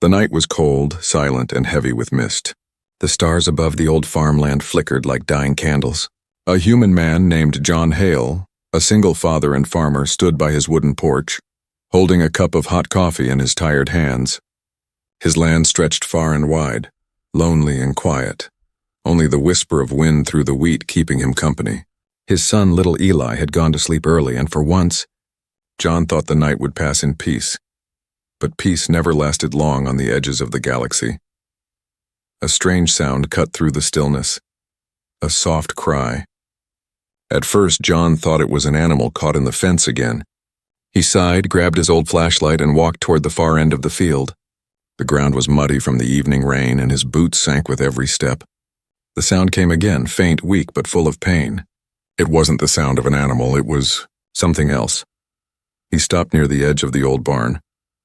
The night was cold, silent, and heavy with mist. The stars above the old farmland flickered like dying candles. A human man named John Hale, a single father and farmer, stood by his wooden porch, holding a cup of hot coffee in his tired hands. His land stretched far and wide, lonely and quiet, only the whisper of wind through the wheat keeping him company. His son, little Eli, had gone to sleep early, and for once, John thought the night would pass in peace. But peace never lasted long on the edges of the galaxy. A strange sound cut through the stillness. A soft cry. At first, John thought it was an animal caught in the fence again. He sighed, grabbed his old flashlight, and walked toward the far end of the field. The ground was muddy from the evening rain, and his boots sank with every step. The sound came again, faint, weak, but full of pain. It wasn't the sound of an animal, it was something else. He stopped near the edge of the old barn,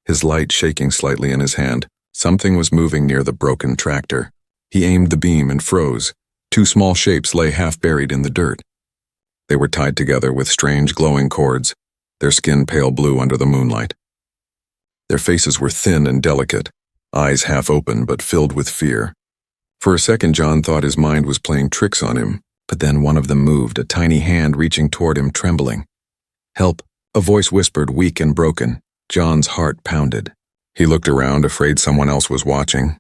his light shaking slightly in his hand. Something was moving near the broken tractor. He aimed the beam and froze. Two small shapes lay half buried in the dirt. They were tied together with strange glowing cords, their skin pale blue under the moonlight. Their faces were thin and delicate, eyes half open but filled with fear. For a second, John thought his mind was playing tricks on him, but then one of them moved, a tiny hand reaching toward him, trembling. "Help," a voice whispered, weak and broken. John's heart pounded. He looked around, afraid someone else was watching.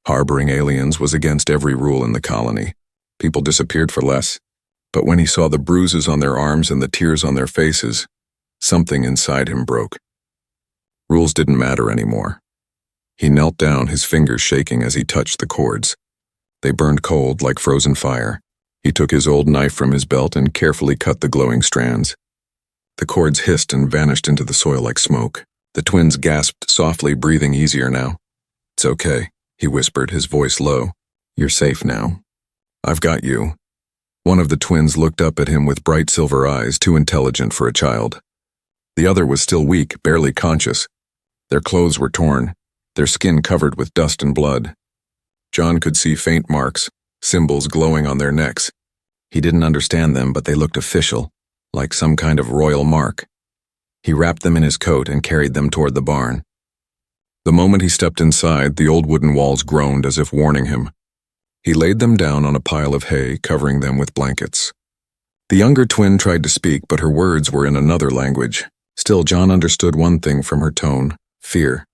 Harboring aliens was against every rule in the colony. People disappeared for less. But when he saw the bruises on their arms and the tears on their faces, something inside him broke. Rules didn't matter anymore. He knelt down, his fingers shaking as he touched the cords. They burned cold like frozen fire. He took his old knife from his belt and carefully cut the glowing strands. The cords hissed and vanished into the soil like smoke. The twins gasped softly, breathing easier now. "It's okay," he whispered, his voice low. "You're safe now. I've got you." One of the twins looked up at him with bright silver eyes, too intelligent for a child. The other was still weak, barely conscious. Their clothes were torn, their skin covered with dust and blood. John could see faint marks, symbols glowing on their necks. He didn't understand them, but they looked official, like some kind of royal mark. He wrapped them in his coat and carried them toward the barn. The moment he stepped inside, the old wooden walls groaned as if warning him. He laid them down on a pile of hay, covering them with blankets. The younger twin tried to speak, but her words were in another language. Still, John understood one thing from her tone: fear.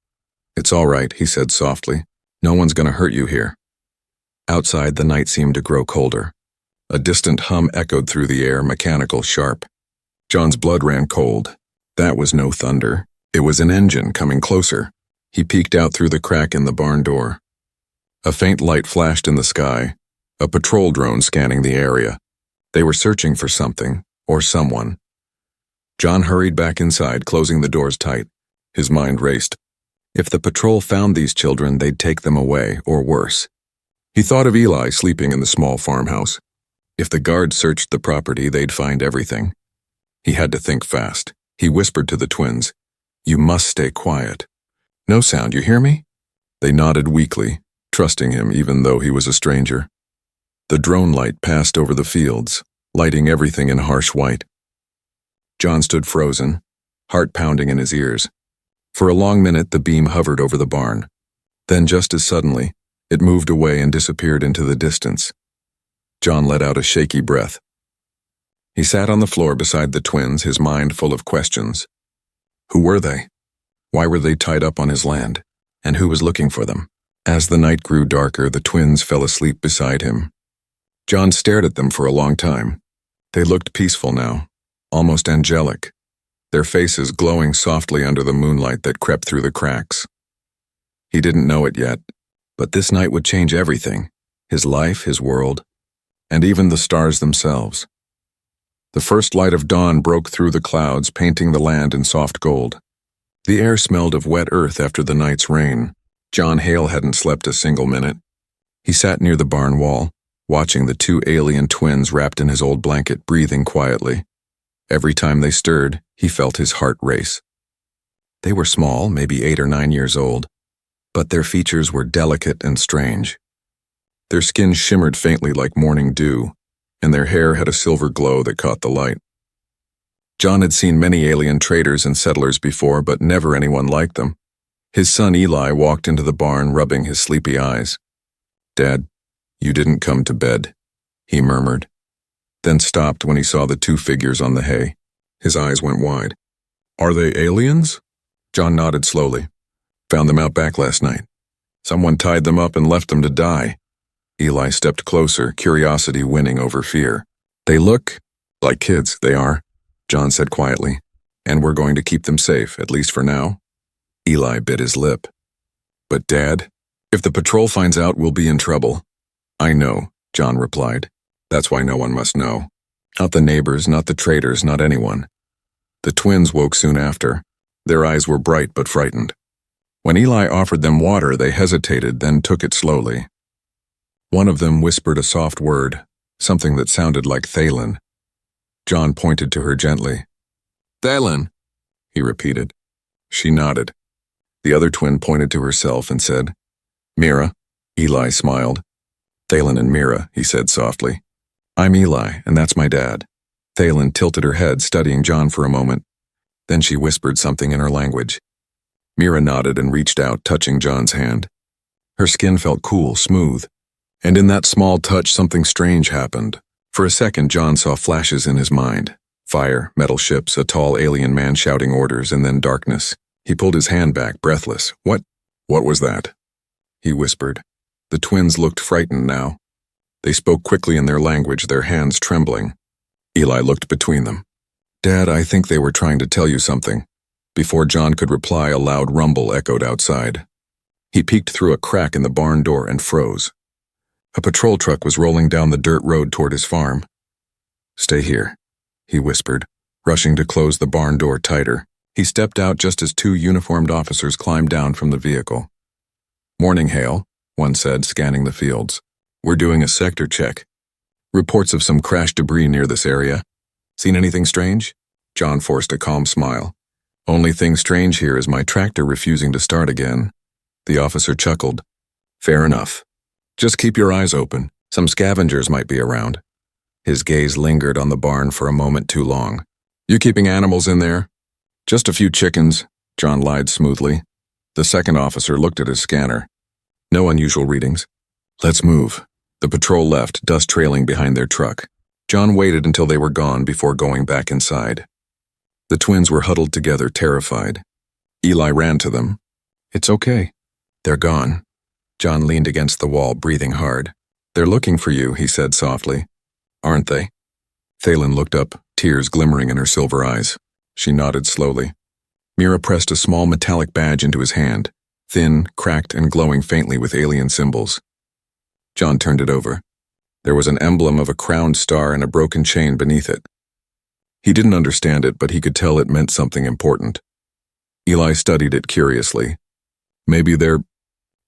"It's all right," he said softly. "No one's going to hurt you here." Outside, the night seemed to grow colder. A distant hum echoed through the air, mechanical, sharp. John's blood ran cold. That was no thunder. It was an engine coming closer. He peeked out through the crack in the barn door. A faint light flashed in the sky, a patrol drone scanning the area. They were searching for something, or someone. John hurried back inside, closing the doors tight. His mind raced. If the patrol found these children, they'd take them away, or worse. He thought of Eli sleeping in the small farmhouse. If the guards searched the property, they'd find everything. He had to think fast. He whispered to the twins, "You must stay quiet. No sound, you hear me?" They nodded weakly, trusting him even though he was a stranger. The drone light passed over the fields, lighting everything in harsh white. John stood frozen, heart pounding in his ears. For a long minute, the beam hovered over the barn. Then, just as suddenly, it moved away and disappeared into the distance. John let out a shaky breath. He sat on the floor beside the twins, his mind full of questions. Who were they? Why were they tied up on his land? And who was looking for them? As the night grew darker, the twins fell asleep beside him. John stared at them for a long time. They looked peaceful now, almost angelic, their faces glowing softly under the moonlight that crept through the cracks. He didn't know it yet, but this night would change everything, his life, his world, and even the stars themselves. The first light of dawn broke through the clouds, painting the land in soft gold. The air smelled of wet earth after the night's rain. John Hale hadn't slept a single minute. He sat near the barn wall, watching the two alien twins wrapped in his old blanket, breathing quietly. Every time they stirred, he felt his heart race. They were small, maybe 8 or 9 years old, but their features were delicate and strange. Their skin shimmered faintly like morning dew, and their hair had a silver glow that caught the light. John had seen many alien traders and settlers before, but never anyone like them. His son Eli walked into the barn, rubbing his sleepy eyes. "Dad, you didn't come to bed," he murmured, then stopped when he saw the two figures on the hay. His eyes went wide. "Are they aliens?" John nodded slowly. "Found them out back last night. Someone tied them up and left them to die." Eli stepped closer, curiosity winning over fear. "They look like kids, they are," John said quietly. "And we're going to keep them safe, at least for now." Eli bit his lip. "But Dad, if the patrol finds out, we'll be in trouble." "I know," John replied. "That's why no one must know. Not the neighbors, not the traders, not anyone." The twins woke soon after. Their eyes were bright but frightened. When Eli offered them water, they hesitated, then took it slowly. One of them whispered a soft word, something that sounded like Thalen. John pointed to her gently. "Thalen," he repeated. She nodded. The other twin pointed to herself and said, "Mira." Eli smiled. "Thalen and Mira," he said softly. "I'm Eli, and that's my dad." Thalen tilted her head, studying John for a moment. Then she whispered something in her language. Mira nodded and reached out, touching John's hand. Her skin felt cool, smooth. And in that small touch, something strange happened. For a second, John saw flashes in his mind. Fire, metal ships, a tall alien man shouting orders, and then darkness. He pulled his hand back, breathless. What was that?" he whispered. The twins looked frightened now. They spoke quickly in their language, their hands trembling. Eli looked between them. "Dad, I think they were trying to tell you something." Before John could reply, a loud rumble echoed outside. He peeked through a crack in the barn door and froze. A patrol truck was rolling down the dirt road toward his farm. "Stay here," he whispered, rushing to close the barn door tighter. He stepped out just as two uniformed officers climbed down from the vehicle. "Morning, Hale," one said, scanning the fields. "We're doing a sector check. Reports of some crashed debris near this area. Seen anything strange?" John forced a calm smile. "Only thing strange here is my tractor refusing to start again." The officer chuckled. "Fair enough. Just keep your eyes open. Some scavengers might be around." His gaze lingered on the barn for a moment too long. "You keeping animals in there?" "Just a few chickens," John lied smoothly. The second officer looked at his scanner. "No unusual readings." "Let's move." The patrol left, dust trailing behind their truck. John waited until they were gone before going back inside. The twins were huddled together, terrified. Eli ran to them. "It's okay. They're gone." John leaned against the wall, breathing hard. "They're looking for you," he said softly. "Aren't they?" Thalen looked up, tears glimmering in her silver eyes. She nodded slowly. Mira pressed a small metallic badge into his hand, thin, cracked, and glowing faintly with alien symbols. John turned it over. There was an emblem of a crowned star and a broken chain beneath it. He didn't understand it, but he could tell it meant something important. Eli studied it curiously. "Maybe they're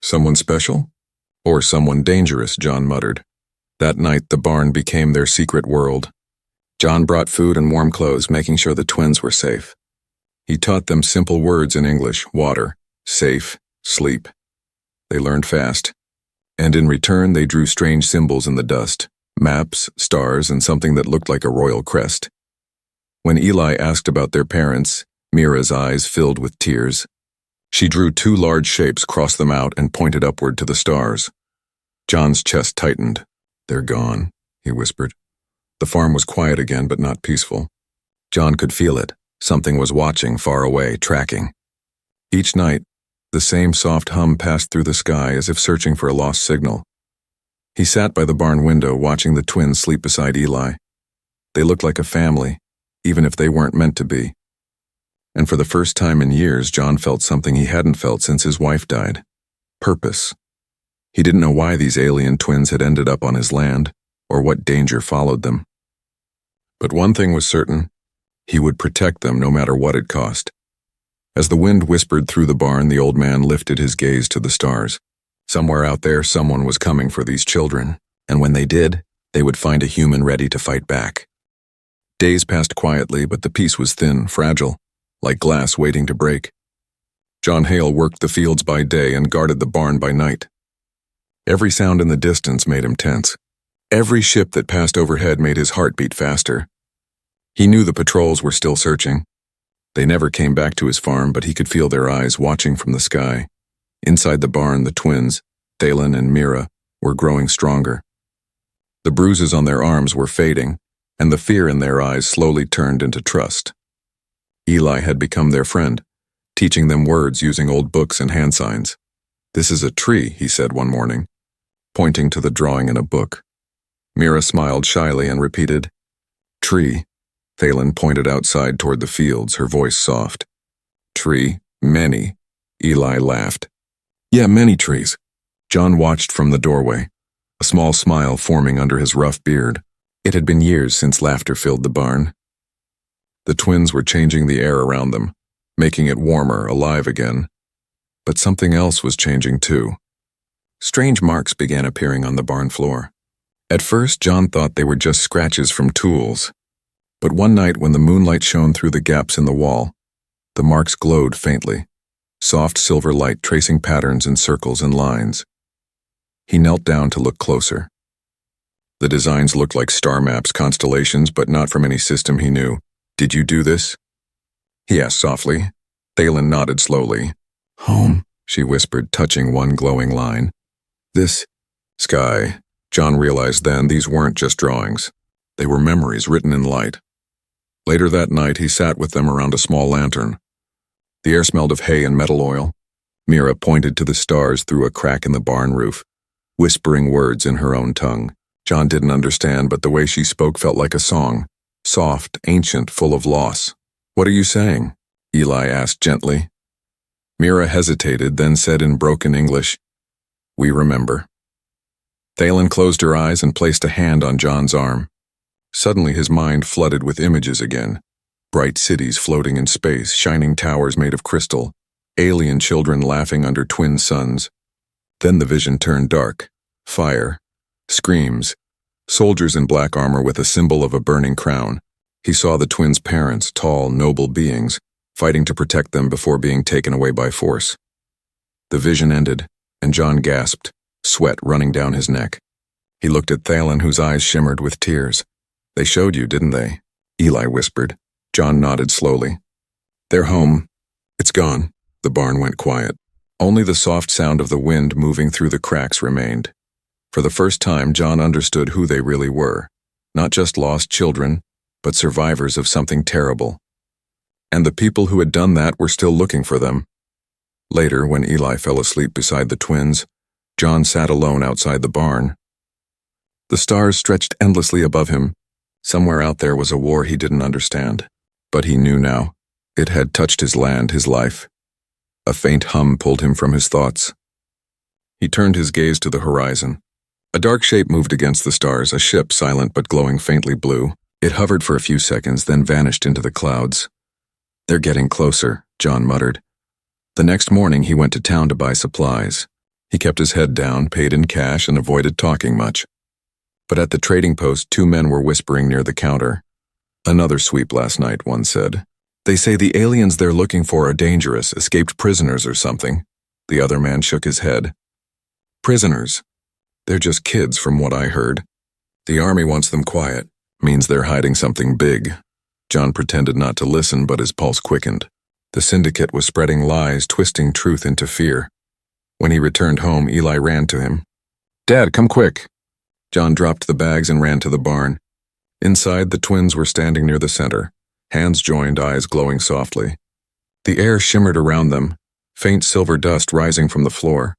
someone special? Or someone dangerous," John muttered. That night, the barn became their secret world. John brought food and warm clothes, making sure the twins were safe. He taught them simple words in English: water, safe, sleep. They learned fast. And in return, they drew strange symbols in the dust: maps, stars, and something that looked like a royal crest. When Eli asked about their parents, Mira's eyes filled with tears. She drew two large shapes, crossed them out, and pointed upward to the stars. John's chest tightened. "They're gone," he whispered. The farm was quiet again, but not peaceful. John could feel it. Something was watching, far away, tracking. Each night, the same soft hum passed through the sky as if searching for a lost signal. He sat by the barn window, watching the twins sleep beside Eli. They looked like a family, even if they weren't meant to be. And for the first time in years, John felt something he hadn't felt since his wife died: purpose. He didn't know why these alien twins had ended up on his land, or what danger followed them. But one thing was certain: he would protect them no matter what it cost. As the wind whispered through the barn, the old man lifted his gaze to the stars. Somewhere out there, someone was coming for these children, and when they did, they would find a human ready to fight back. Days passed quietly, but the peace was thin, fragile, like glass waiting to break. John Hale worked the fields by day and guarded the barn by night. Every sound in the distance made him tense. Every ship that passed overhead made his heart beat faster. He knew the patrols were still searching. They never came back to his farm, but he could feel their eyes watching from the sky. Inside the barn, the twins, Thalen and Mira, were growing stronger. The bruises on their arms were fading, and the fear in their eyes slowly turned into trust. Eli had become their friend, teaching them words using old books and hand signs. "This is a tree," he said one morning, pointing to the drawing in a book. Mira smiled shyly and repeated, "Tree." Thalen pointed outside toward the fields, her voice soft. "Tree, many." Eli laughed. "Yeah, many trees." John watched from the doorway, a small smile forming under his rough beard. It had been years since laughter filled the barn. The twins were changing the air around them, making it warmer, alive again. But something else was changing too. Strange marks began appearing on the barn floor. At first, John thought they were just scratches from tools. But one night when the moonlight shone through the gaps in the wall, the marks glowed faintly, soft silver light tracing patterns in circles and lines. He knelt down to look closer. The designs looked like star maps, constellations, but not from any system he knew. "Did you do this?" he asked softly. Thalen nodded slowly. "Home," she whispered, touching one glowing line. "This sky." John realized then these weren't just drawings. They were memories written in light. Later that night, he sat with them around a small lantern. The air smelled of hay and metal oil. Mira pointed to the stars through a crack in the barn roof, whispering words in her own tongue. John didn't understand, but the way she spoke felt like a song, soft, ancient, full of loss. "What are you saying?" Eli asked gently. Mira hesitated, then said in broken English, "We remember." Thalen closed her eyes and placed a hand on John's arm. Suddenly his mind flooded with images again. Bright cities floating in space, shining towers made of crystal, alien children laughing under twin suns. Then the vision turned dark. Fire, screams, soldiers in black armor with a symbol of a burning crown. He saw the twins' parents, tall, noble beings, fighting to protect them before being taken away by force. The vision ended, and John gasped, sweat running down his neck. He looked at Thalen, whose eyes shimmered with tears. "They showed you, didn't they?" Eli whispered. John nodded slowly. "They're home. It's gone." The barn went quiet. Only the soft sound of the wind moving through the cracks remained. For the first time, John understood who they really were. Not just lost children, but survivors of something terrible. And the people who had done that were still looking for them. Later, when Eli fell asleep beside the twins, John sat alone outside the barn. The stars stretched endlessly above him. Somewhere out there was a war he didn't understand. But he knew now. It had touched his land, his life. A faint hum pulled him from his thoughts. He turned his gaze to the horizon. A dark shape moved against the stars, a ship silent but glowing faintly blue. It hovered for a few seconds, then vanished into the clouds. "They're getting closer," John muttered. The next morning he went to town to buy supplies. He kept his head down, paid in cash, and avoided talking much. But at the trading post, two men were whispering near the counter. "Another sweep last night," one said. "They say the aliens they're looking for are dangerous, escaped prisoners or something." The other man shook his head. "Prisoners? They're just kids from what I heard. The army wants them quiet, means they're hiding something big." John pretended not to listen, but his pulse quickened. The syndicate was spreading lies, twisting truth into fear. When he returned home, Eli ran to him. "Dad, come quick." John dropped the bags and ran to the barn. Inside, the twins were standing near the center, hands joined, eyes glowing softly. The air shimmered around them, faint silver dust rising from the floor.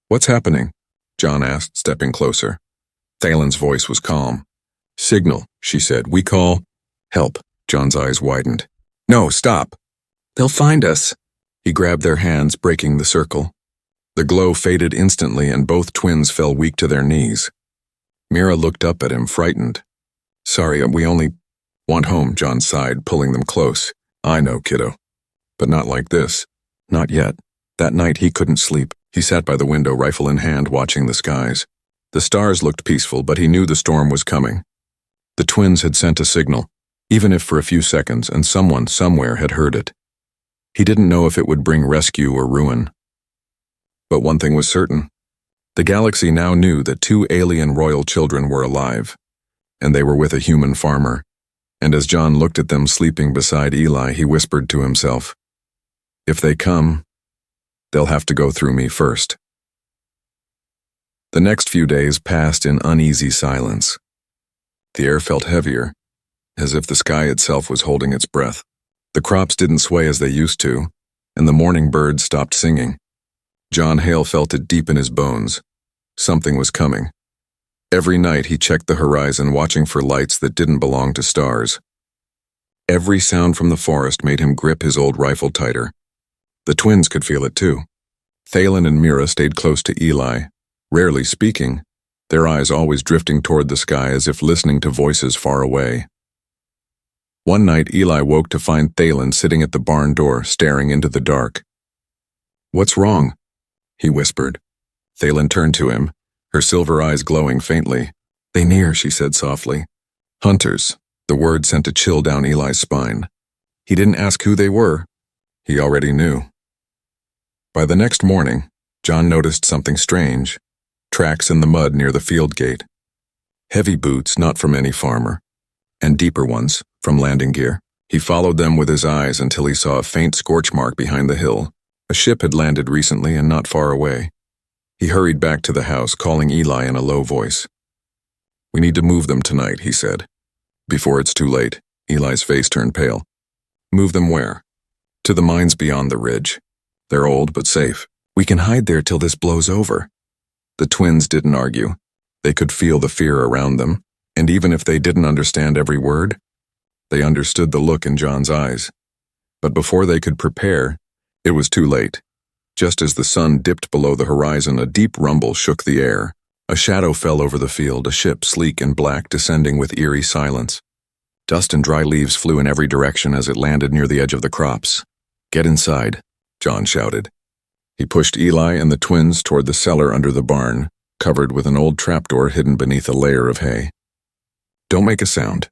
"What's happening?" John asked, stepping closer. Thalen's voice was calm. "Signal," she said. "We call help." John's eyes widened. "No, stop. They'll find us." He grabbed their hands, breaking the circle. The glow faded instantly, and both twins fell weak to their knees. Mira looked up at him, frightened. "Sorry, we only want home," John sighed, pulling them close. "I know, kiddo. But not like this. Not yet." That night he couldn't sleep. He sat by the window, rifle in hand, watching the skies. The stars looked peaceful, but he knew the storm was coming. The twins had sent a signal, even if for a few seconds, and someone somewhere had heard it. He didn't know if it would bring rescue or ruin. But one thing was certain. The galaxy now knew that two alien royal children were alive, and they were with a human farmer. And as John looked at them sleeping beside Eli, he whispered to himself, "If they come, they'll have to go through me first." The next few days passed in uneasy silence. The air felt heavier, as if the sky itself was holding its breath. The crops didn't sway as they used to, and the morning birds stopped singing. John Hale felt it deep in his bones. Something was coming. Every night he checked the horizon, watching for lights that didn't belong to stars. Every sound from the forest made him grip his old rifle tighter. The twins could feel it too. Thalen and Mira stayed close to Eli, rarely speaking, their eyes always drifting toward the sky as if listening to voices far away. One night Eli woke to find Thalen sitting at the barn door, staring into the dark. "What's wrong?" he whispered. Thalen turned to him, her silver eyes glowing faintly. "They near," she said softly. "Hunters." The word sent a chill down Eli's spine. He didn't ask who they were. He already knew. By the next morning, John noticed something strange. Tracks in the mud near the field gate. Heavy boots, not from any farmer, and deeper ones, from landing gear. He followed them with his eyes until he saw a faint scorch mark behind the hill. A ship had landed recently and not far away. He hurried back to the house, calling Eli in a low voice. "We need to move them tonight," he said. "Before it's too late." Eli's face turned pale. "Move them where?" "To the mines beyond the ridge. They're old but safe. We can hide there till this blows over." The twins didn't argue. They could feel the fear around them, and even if they didn't understand every word, they understood the look in John's eyes. But before they could prepare, it was too late. Just as the sun dipped below the horizon, a deep rumble shook the air. A shadow fell over the field, a ship sleek and black descending with eerie silence. Dust and dry leaves flew in every direction as it landed near the edge of the crops. "Get inside," John shouted. He pushed Eli and the twins toward the cellar under the barn, covered with an old trapdoor hidden beneath a layer of hay. "Don't make a sound.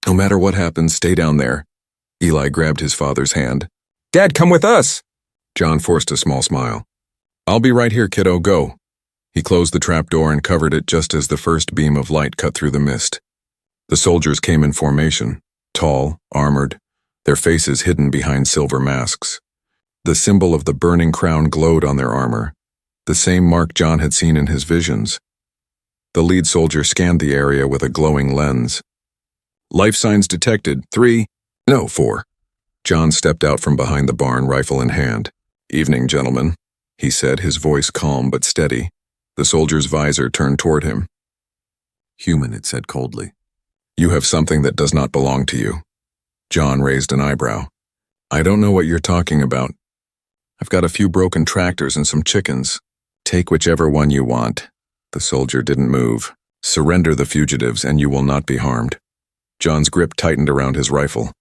No matter what happens, stay down there." Eli grabbed his father's hand. "Dad, come with us!" John forced a small smile. "I'll be right here, kiddo, go." He closed the trapdoor and covered it just as the first beam of light cut through the mist. The soldiers came in formation, tall, armored, their faces hidden behind silver masks. The symbol of the burning crown glowed on their armor, the same mark John had seen in his visions. The lead soldier scanned the area with a glowing lens. "Life signs detected. 4. John stepped out from behind the barn, rifle in hand. "Evening, gentlemen," he said, his voice calm but steady. The soldier's visor turned toward him. "Human," it said coldly. "You have something that does not belong to you." John raised an eyebrow. "I don't know what you're talking about. I've got a few broken tractors and some chickens. Take whichever one you want." The soldier didn't move. "Surrender the fugitives and you will not be harmed." John's grip tightened around his rifle.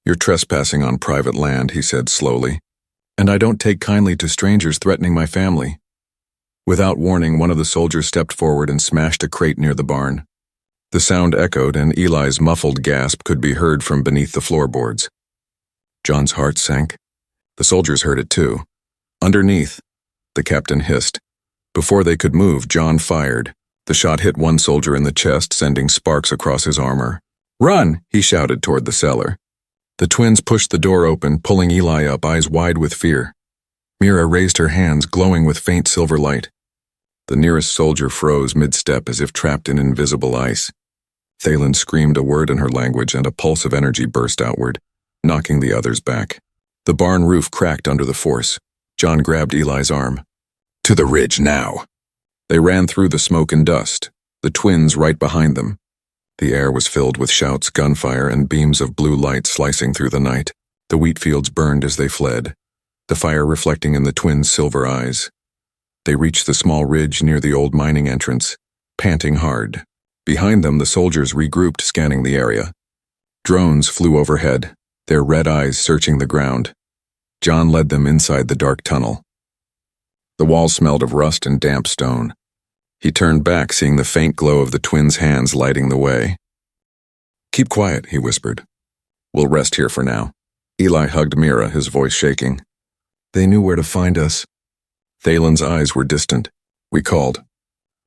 "You're trespassing on private land," he said slowly. "And I don't take kindly to strangers threatening my family." Without warning, one of the soldiers stepped forward and smashed a crate near the barn. The sound echoed, and Eli's muffled gasp could be heard from beneath the floorboards. John's heart sank. The soldiers heard it too. "Underneath," the captain hissed. Before they could move, John fired. The shot hit one soldier in the chest, sending sparks across his armor. "Run!" he shouted toward the cellar. The twins pushed the door open, pulling Eli up, eyes wide with fear. Mira raised her hands, glowing with faint silver light. The nearest soldier froze mid-step as if trapped in invisible ice. Thalen screamed a word in her language, and a pulse of energy burst outward, knocking the others back. The barn roof cracked under the force. John grabbed Eli's arm. "To the ridge now." They ran through the smoke and dust, the twins right behind them. The air was filled with shouts, gunfire, and beams of blue light slicing through the night. The wheat fields burned as they fled, the fire reflecting in the twins' silver eyes. They reached the small ridge near the old mining entrance, panting hard. Behind them, the soldiers regrouped, scanning the area. Drones flew overhead, their red eyes searching the ground. John led them inside the dark tunnel. The walls smelled of rust and damp stone. He turned back, seeing the faint glow of the twins' hands lighting the way. "Keep quiet," he whispered. "We'll rest here for now." Eli hugged Mira, his voice shaking. "They knew where to find us." Thalen's eyes were distant. "We called."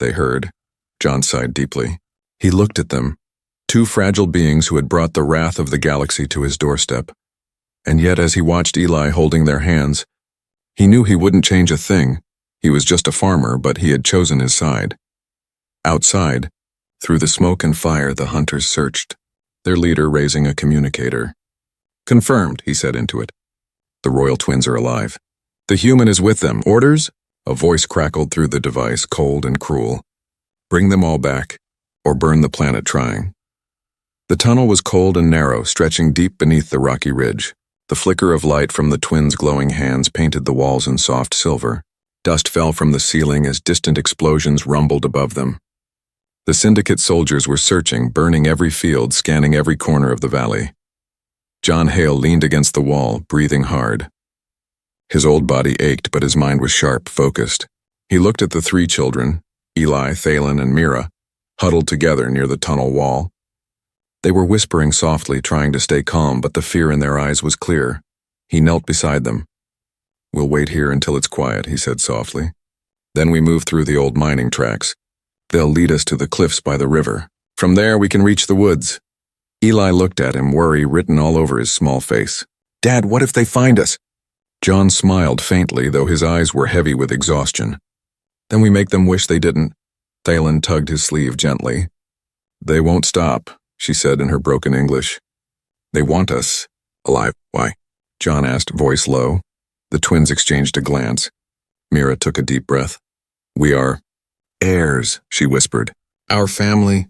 They heard. John sighed deeply. He looked at them, Two fragile beings who had brought the wrath of the galaxy to his doorstep. And yet, as he watched Eli holding their hands, he knew he wouldn't change a thing. He was just a farmer, but he had chosen his side. Outside, through the smoke and fire, the hunters searched, their leader raising a communicator. "Confirmed," he said into it. "The royal twins are alive. The human is with them. Orders?" A voice crackled through the device, cold and cruel. "Bring them all back, or burn the planet trying." The tunnel was cold and narrow, stretching deep beneath the rocky ridge. The flicker of light from the twins' glowing hands painted the walls in soft silver. Dust fell from the ceiling as distant explosions rumbled above them. The Syndicate soldiers were searching, burning every field, scanning every corner of the valley. John Hale leaned against the wall, breathing hard. His old body ached, but his mind was sharp, focused. He looked at the three children, Eli, Thalen, and Mira, huddled together near the tunnel wall. They were whispering softly, trying to stay calm, but the fear in their eyes was clear. He knelt beside them. "We'll wait here until it's quiet," he said softly. "Then we move through the old mining tracks. They'll lead us to the cliffs by the river. From there we can reach the woods." Eli looked at him, worry written all over his small face. "Dad, what if they find us?" John smiled faintly, though his eyes were heavy with exhaustion. "Then we make them wish they didn't." Thalen tugged his sleeve gently. "They won't stop," she said in her broken English. "They want us alive." "Why?" John asked, voice low. The twins exchanged a glance. Mira took a deep breath. "We are heirs," she whispered. "Our family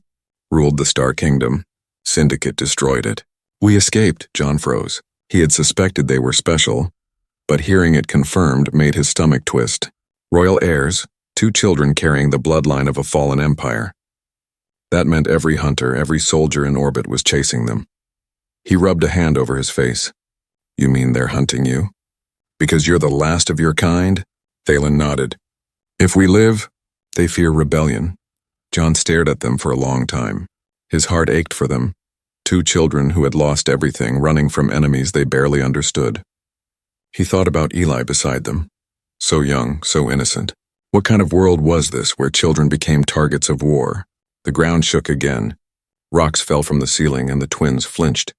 ruled the Star Kingdom. Syndicate destroyed it. We escaped." John froze. He had suspected they were special, but hearing it confirmed made his stomach twist. Royal heirs, two children carrying the bloodline of a fallen empire. That meant every hunter, every soldier in orbit was chasing them. He rubbed a hand over his face. "You mean they're hunting you? Because you're the last of your kind?" Thalen nodded. "If we live, they fear rebellion." John stared at them for a long time. His heart ached for them. Two children who had lost everything, running from enemies they barely understood. He thought about Eli beside them. So young, so innocent. What kind of world was this where children became targets of war? The ground shook again. Rocks fell from the ceiling and the twins flinched.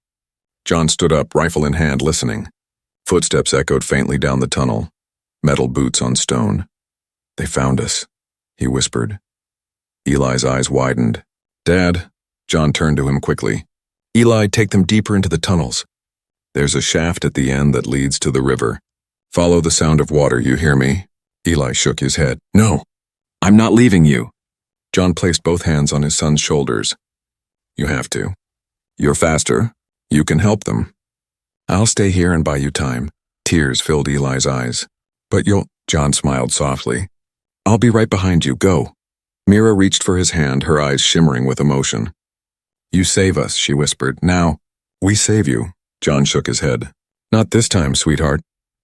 John stood up, rifle in hand, listening. Footsteps echoed faintly down the tunnel. Metal boots on stone. "They found us," he whispered. Eli's eyes widened. "Dad," John turned to him quickly. "Eli, take them deeper into the tunnels. There's a shaft at the end that leads to the river. Follow the sound of water, you hear me?" Eli shook his head. "No, I'm not leaving you." John placed both hands on his son's shoulders. "You have to. You're faster. You can help them." "I'll stay here and buy you time." Tears filled Eli's eyes. "But you'll—" John smiled softly. "I'll be right behind you. Go." Mira reached for his hand, her eyes shimmering with emotion. "You save us," she whispered. "Now, we save you." John shook his head. "Not this time, sweetheart.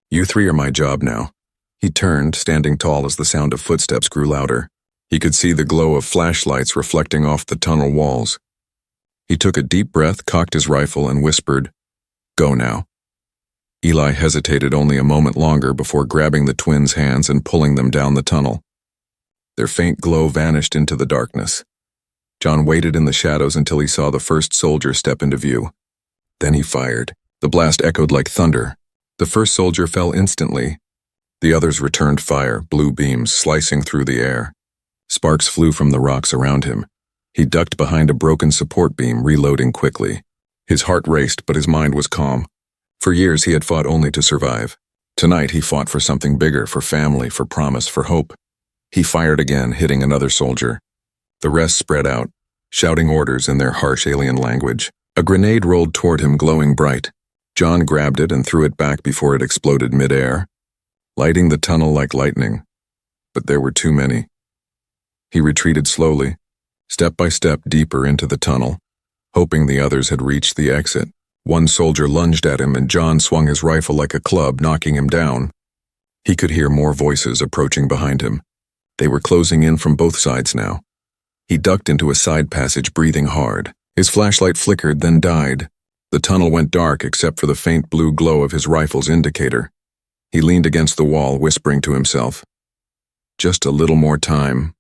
You three are my job now." He turned, standing tall as the sound of footsteps grew louder. He could see the glow of flashlights reflecting off the tunnel walls. He took a deep breath, cocked his rifle, and whispered, "Go now." Eli hesitated only a moment longer before grabbing the twins' hands and pulling them down the tunnel. Their faint glow vanished into the darkness. John waited in the shadows until he saw the first soldier step into view. Then he fired. The blast echoed like thunder. The first soldier fell instantly. The others returned fire, blue beams slicing through the air. Sparks flew from the rocks around him. He ducked behind a broken support beam, reloading quickly. His heart raced, but his mind was calm. For years he had fought only to survive. Tonight he fought for something bigger, for family, for promise, for hope. He fired again, hitting another soldier. The rest spread out, shouting orders in their harsh alien language. A grenade rolled toward him, glowing bright. John grabbed it and threw it back before it exploded mid-air, lighting the tunnel like lightning. But there were too many. He retreated slowly, step by step deeper into the tunnel, hoping the others had reached the exit. One soldier lunged at him and John swung his rifle like a club, knocking him down. He could hear more voices approaching behind him. They were closing in from both sides now. He ducked into a side passage, breathing hard. His flashlight flickered, then died. The tunnel went dark except for the faint blue glow of his rifle's indicator. He leaned against the wall, whispering to himself, "Just a little more time."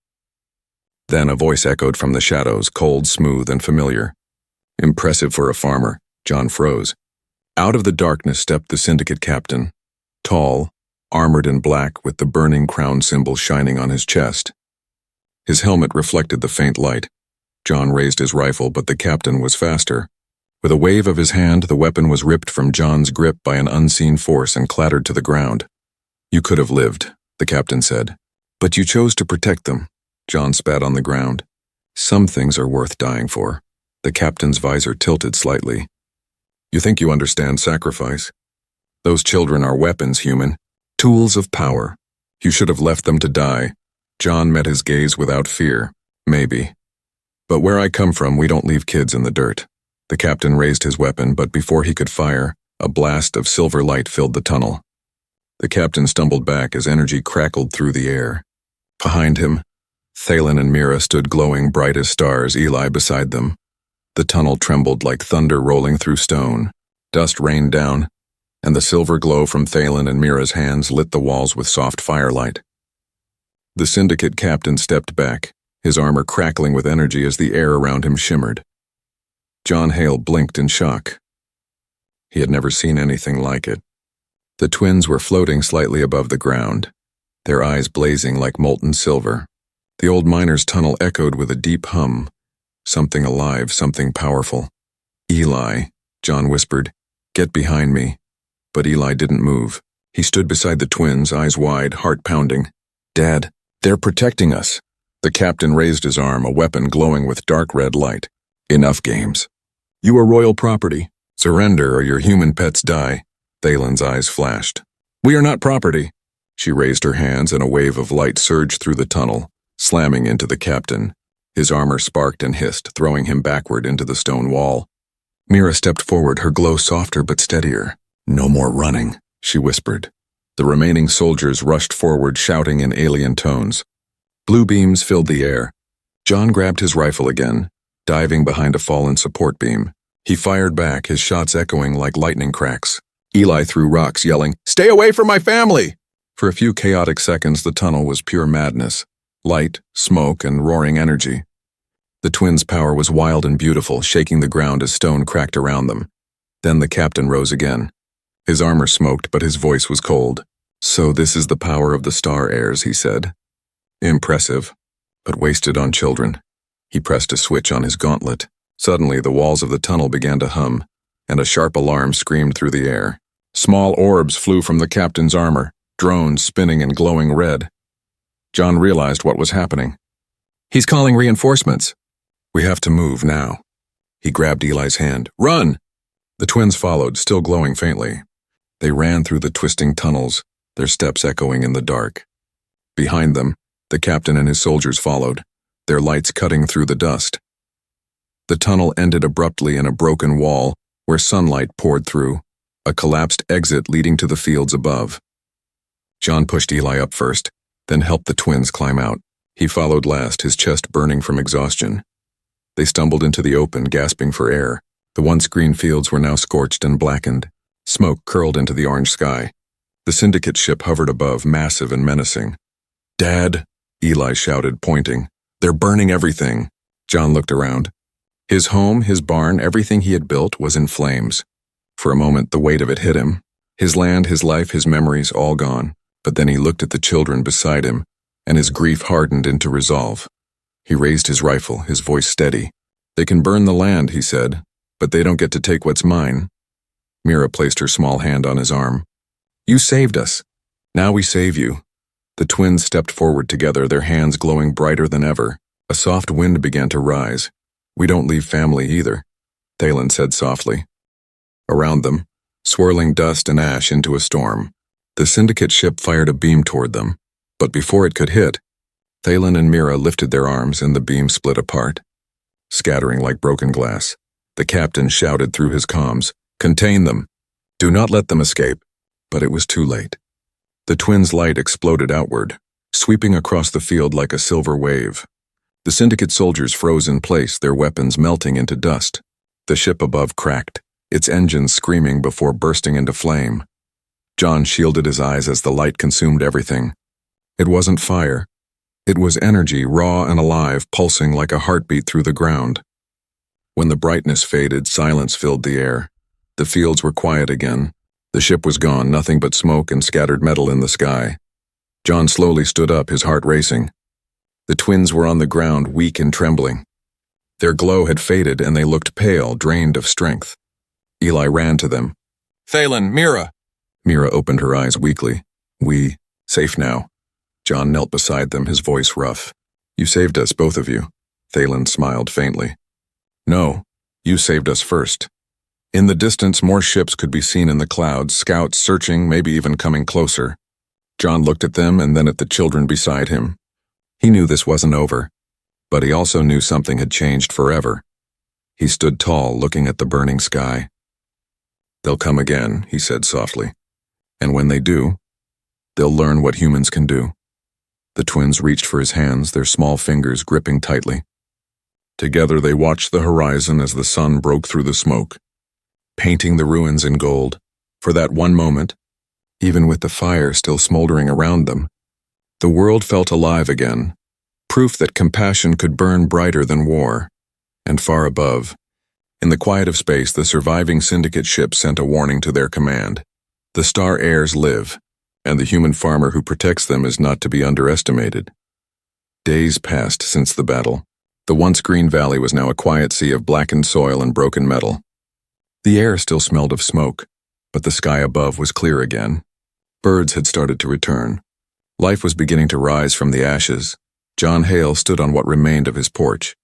Then a voice echoed from the shadows, cold, smooth, and familiar. Impressive for a farmer. John froze. Out of the darkness stepped the syndicate captain, tall, armored in black with the burning crown symbol shining on his chest. His helmet reflected the faint light. John raised his rifle, but the captain was faster. With a wave of his hand, the weapon was ripped from John's grip by an unseen force and clattered to the ground. "You could have lived," the captain said. "But you chose to protect them." John spat on the ground. "Some things are worth dying for." The captain's visor tilted slightly. "You think you understand sacrifice? Those children are weapons, human. Tools of power. You should have left them to die." John met his gaze without fear. "Maybe. But where I come from, we don't leave kids in the dirt." The captain raised his weapon, but before he could fire, a blast of silver light filled the tunnel. The captain stumbled back as energy crackled through the air. Behind him, Thalen and Mira stood glowing bright as stars, Eli beside them. The tunnel trembled like thunder rolling through stone. Dust rained down, and the silver glow from Thalen and Mira's hands lit the walls with soft firelight. The syndicate captain stepped back, his armor crackling with energy as the air around him shimmered. John Hale blinked in shock. He had never seen anything like it. The twins were floating slightly above the ground, their eyes blazing like molten silver. The old miner's tunnel echoed with a deep hum. Something alive, something powerful. "Eli," John whispered, "get behind me." But Eli didn't move. He stood beside the twins, eyes wide, heart pounding. "Dad, they're protecting us." The captain raised his arm, a weapon glowing with dark red light. "Enough games. You are royal property. Surrender or your human pets die." Thalen's eyes flashed. "We are not property." She raised her hands and a wave of light surged through the tunnel, slamming into the captain. His armor sparked and hissed, throwing him backward into the stone wall. Mira stepped forward, her glow softer but steadier. "No more running," she whispered. The remaining soldiers rushed forward, shouting in alien tones. Blue beams filled the air. John grabbed his rifle again, diving behind a fallen support beam. He fired back, his shots echoing like lightning cracks. Eli threw rocks, yelling, "Stay away from my family!" For a few chaotic seconds, the tunnel was pure madness. Light, smoke, and roaring energy. The twins' power was wild and beautiful, shaking the ground as stone cracked around them. Then the captain rose again. His armor smoked, but his voice was cold. "So this is the power of the Star Heirs," he said. "Impressive, but wasted on children." He pressed a switch on his gauntlet. Suddenly, the walls of the tunnel began to hum, and a sharp alarm screamed through the air. Small orbs flew from the captain's armor, drones spinning and glowing red. John realized what was happening. "He's calling reinforcements." "We have to move now." He grabbed Eli's hand. "Run!" The twins followed, still glowing faintly. They ran through the twisting tunnels, their steps echoing in the dark. Behind them, the captain and his soldiers followed, their lights cutting through the dust. The tunnel ended abruptly in a broken wall where sunlight poured through, a collapsed exit leading to the fields above. John pushed Eli up first, then helped the twins climb out. He followed last, his chest burning from exhaustion. They stumbled into the open, gasping for air. The once green fields were now scorched and blackened. Smoke curled into the orange sky. The syndicate ship hovered above, massive and menacing. "Dad," Eli shouted, pointing. "They're burning everything." John looked around. His home, his barn, everything he had built was in flames. For a moment, the weight of it hit him. His land, his life, his memories, all gone. But then he looked at the children beside him, and his grief hardened into resolve. He raised his rifle, his voice steady. "They can burn the land," he said, "but they don't get to take what's mine." Mira placed her small hand on his arm. "You saved us. Now we save you." The twins stepped forward together, their hands glowing brighter than ever. A soft wind began to rise. "We don't leave family either," Thalen said softly. Around them, swirling dust and ash into a storm, the syndicate ship fired a beam toward them. But before it could hit, Thalen and Mira lifted their arms and the beam split apart, scattering like broken glass. The captain shouted through his comms, "Contain them. Do not let them escape." But it was too late. The twins' light exploded outward, sweeping across the field like a silver wave. The syndicate soldiers froze in place, their weapons melting into dust. The ship above cracked, its engines screaming before bursting into flame. John shielded his eyes as the light consumed everything. It wasn't fire. It was energy, raw and alive, pulsing like a heartbeat through the ground. When the brightness faded, silence filled the air. The fields were quiet again. The ship was gone, nothing but smoke and scattered metal in the sky. John slowly stood up, his heart racing. The twins were on the ground, weak and trembling. Their glow had faded, and they looked pale, drained of strength. Eli ran to them. "Thalen, Mira!" Mira opened her eyes weakly. Safe now." John knelt beside them, his voice rough. "You saved us, both of you." Thalen smiled faintly. "No, you saved us first." In the distance, more ships could be seen in the clouds, scouts searching, maybe even coming closer. John looked at them and then at the children beside him. He knew this wasn't over, but he also knew something had changed forever. He stood tall, looking at the burning sky. "They'll come again," he said softly. "And when they do, they'll learn what humans can do." The twins reached for his hands, their small fingers gripping tightly. Together they watched the horizon as the sun broke through the smoke, painting the ruins in gold. For that one moment, even with the fire still smoldering around them, the world felt alive again, proof that compassion could burn brighter than war. And far above, in the quiet of space, the surviving syndicate ship sent a warning to their command. The Star heirs live, and the human farmer who protects them is not to be underestimated. Days passed since the battle. The once green valley was now a quiet sea of blackened soil and broken metal. The air still smelled of smoke, but the sky above was clear again. Birds had started to return. Life was beginning to rise from the ashes. John Hale stood on what remained of his porch.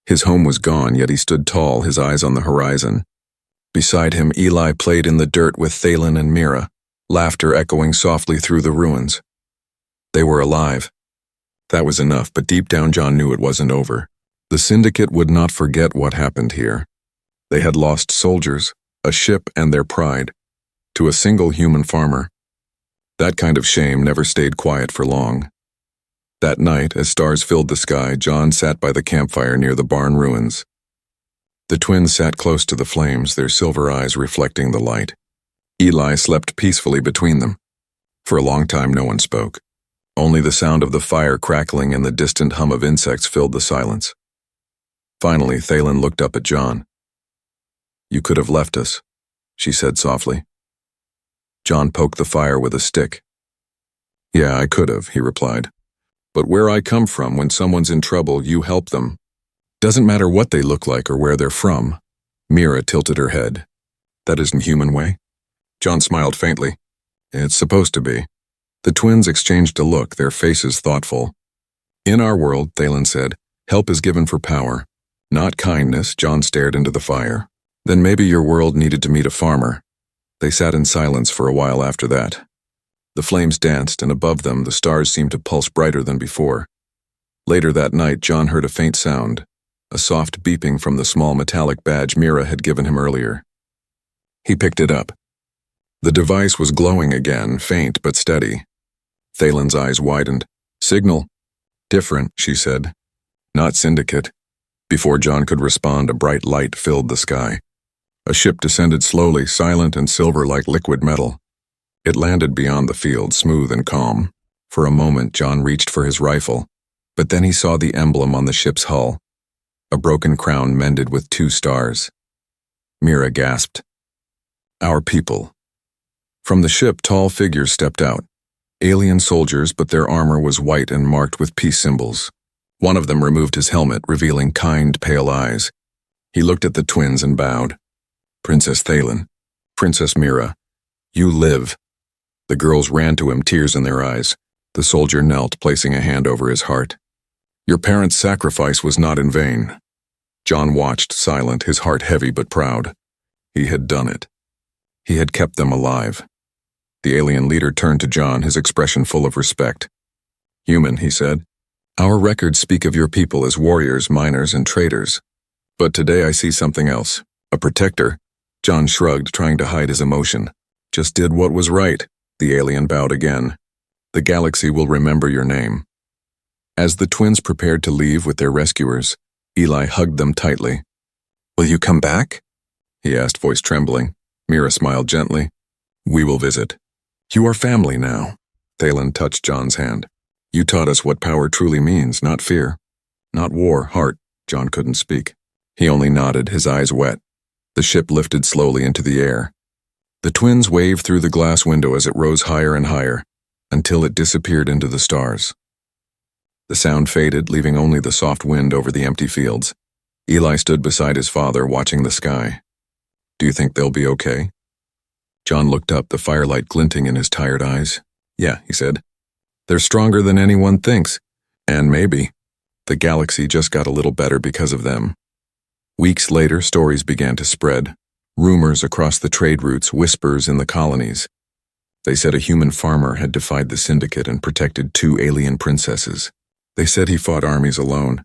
His home was gone, yet he stood tall, his eyes on the horizon. Beside him, Eli played in the dirt with Thalen and Mira, laughter echoing softly through the ruins. They were alive. That was enough, but deep down John knew it wasn't over. The syndicate would not forget what happened here. They had lost soldiers, a ship, and their pride, to a single human farmer. That kind of shame never stayed quiet for long. That night, as stars filled the sky, John sat by the campfire near the barn ruins. The twins sat close to the flames, their silver eyes reflecting the light. Eli slept peacefully between them. For a long time no one spoke. Only the sound of the fire crackling and the distant hum of insects filled the silence. Finally, Thalen looked up at John. "You could have left us," she said softly. John poked the fire with a stick. "Yeah, I could have," he replied. "But where I come from, when someone's in trouble, you help them. Doesn't matter what they look like or where they're from." Mira tilted her head. "That isn't human way?" John smiled faintly. "It's supposed to be." The twins exchanged a look, their faces thoughtful. "In our world," Thalen said, "help is given for power, not kindness." John stared into the fire. "Then maybe your world needed to meet a farmer." They sat in silence for a while after that. The flames danced, and above them the stars seemed to pulse brighter than before. Later that night, John heard a faint sound, a soft beeping from the small metallic badge Mira had given him earlier. He picked it up. The device was glowing again, faint but steady. Thalen's eyes widened. "Signal." "Different," she said. "Not syndicate." Before John could respond, a bright light filled the sky. A ship descended slowly, silent and silver like liquid metal. It landed beyond the field, smooth and calm. For a moment, John reached for his rifle, but then he saw the emblem on the ship's hull, a broken crown mended with 2 stars. Mira gasped. "Our people." From the ship, tall figures stepped out. Alien soldiers, but their armor was white and marked with peace symbols. One of them removed his helmet, revealing kind, pale eyes. He looked at the twins and bowed. "Princess Thalen, Princess Mira, you live." The girls ran to him, tears in their eyes. The soldier knelt, placing a hand over his heart. "Your parents' sacrifice was not in vain." John watched, silent, his heart heavy but proud. He had done it. He had kept them alive. The alien leader turned to John, his expression full of respect. "Human," he said, "our records speak of your people as warriors, miners, and traders. But today I see something else. A protector." John shrugged, trying to hide his emotion. "Just did what was right." The alien bowed again. "The galaxy will remember your name." As the twins prepared to leave with their rescuers, Eli hugged them tightly. "Will you come back?" he asked, voice trembling. Mira smiled gently. "We will visit. You are family now." Thalen touched John's hand. "You taught us what power truly means, not fear. Not war, heart." John couldn't speak. He only nodded, his eyes wet. The ship lifted slowly into the air. The twins waved through the glass window as it rose higher and higher, until it disappeared into the stars. The sound faded, leaving only the soft wind over the empty fields. Eli stood beside his father, watching the sky. "Do you think they'll be okay?" John looked up, the firelight glinting in his tired eyes. "Yeah," he said. "They're stronger than anyone thinks. And maybe the galaxy just got a little better because of them." Weeks later, stories began to spread. Rumors across the trade routes, whispers in the colonies. They said a human farmer had defied the syndicate and protected 2 alien princesses. They said he fought armies alone.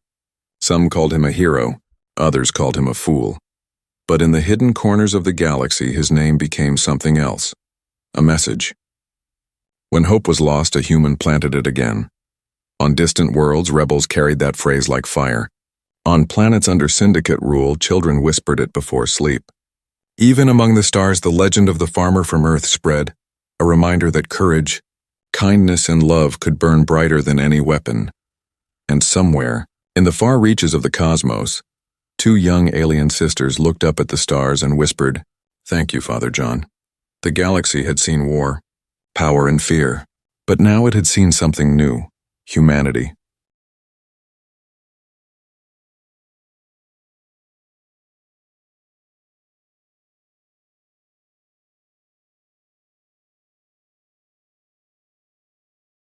Some called him a hero, others called him a fool. But in the hidden corners of the galaxy, his name became something else. A message. When hope was lost, a human planted it again. On distant worlds, rebels carried that phrase like fire. On planets under syndicate rule, children whispered it before sleep. Even among the stars, the legend of the farmer from Earth spread, a reminder that courage, kindness, and love could burn brighter than any weapon. And somewhere, in the far reaches of the cosmos, 2 young alien sisters looked up at the stars and whispered, "Thank you, Father John." The galaxy had seen war, power and fear, but now it had seen something new, humanity.